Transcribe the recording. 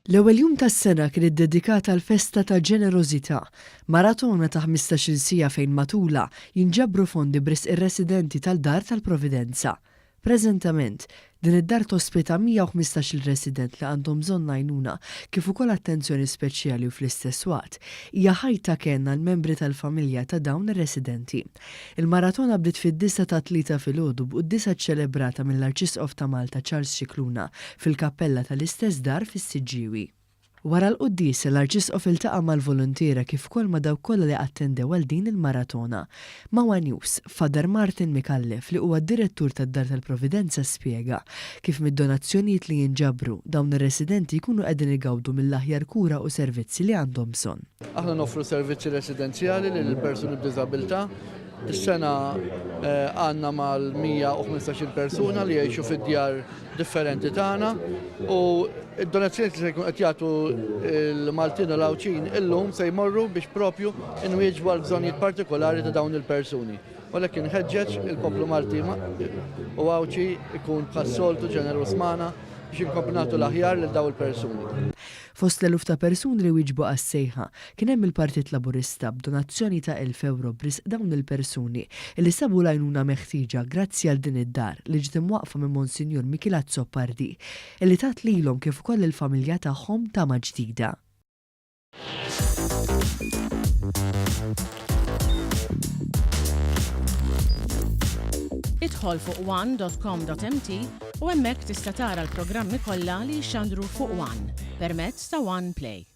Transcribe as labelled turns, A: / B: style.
A: L-ewwel jum tas-sena kien iddedikata għal festa ta' ġenerożità, maratona ta' 15-il sija fejn matula jinġabru fondi bris ir-residenti tal-Dar tal-Providenza. Preżentament, din id-dar tospita 115 resident li għandhom bżonn għajnuna kif ukoll attenzjoni speċjali u fl-istess waqt hija ħajta kellna l-membri tal-familja ta' dawn ir-residenti. Il-maratona bdiet fid-9 ta' 3 filgħodu b'qudiesa ċċelebrata mill-Arċisqof ta' Malta Charles Scicluna fil-kappella tal-istess dar fis-Siġġiewi. Wara l-qudies l-Arċisqof iltaqa' mal-volontiera kif ukoll ma' dawk kollha li attendew għal din il-maratona. Ma' News, Father Martin Mikallef li huwa d-direttur tad-Dar tal-Providenza spjega kif mid-donazzjonijiet li jinġabru dawn ir-residenti jkunu qegħdin igawdu mill-aħjar kura u servizzi li għandhom bżonn.
B: Aħna noffru servizzi residenzjali lil persuni b'diżabilità. Is-sena għandna mal-115 persuna li jgħixu fid-djar differenti tagħna u id-donazzjoni li se jkun qed jagħtu l-Maltin u l-Awċin illum se jmorru biex propju inwieġbu għal bżonnijiet partikolari ta' dawn il-persuni. Walakin ħeġġeġ il-poplu Malti u Awċi ikun bħas-soltu ġenerus magħna biex inkomplu nagħtu l-aħjar lil dawn il-persuni.
A: Fost l-eluf ta' persuni li wieġbu għas-sejħa kien hemm il-Partit Laburista b'donazzjoni ta' 1,000 euro bris dawn il-persuni li sabu l-għajnuna meħtieġa grazzi għal din id-dar li ġiet imwaqfa minn Monsinjur Michilazzo Pardi li tat lilhom kif ukoll il-familja tagħhom tama ġdida.
C: Idħol fuq one.com.mt u hemmhekk tista' tara l-programmi kollha li jxandru fuq One permezz ta' One Play.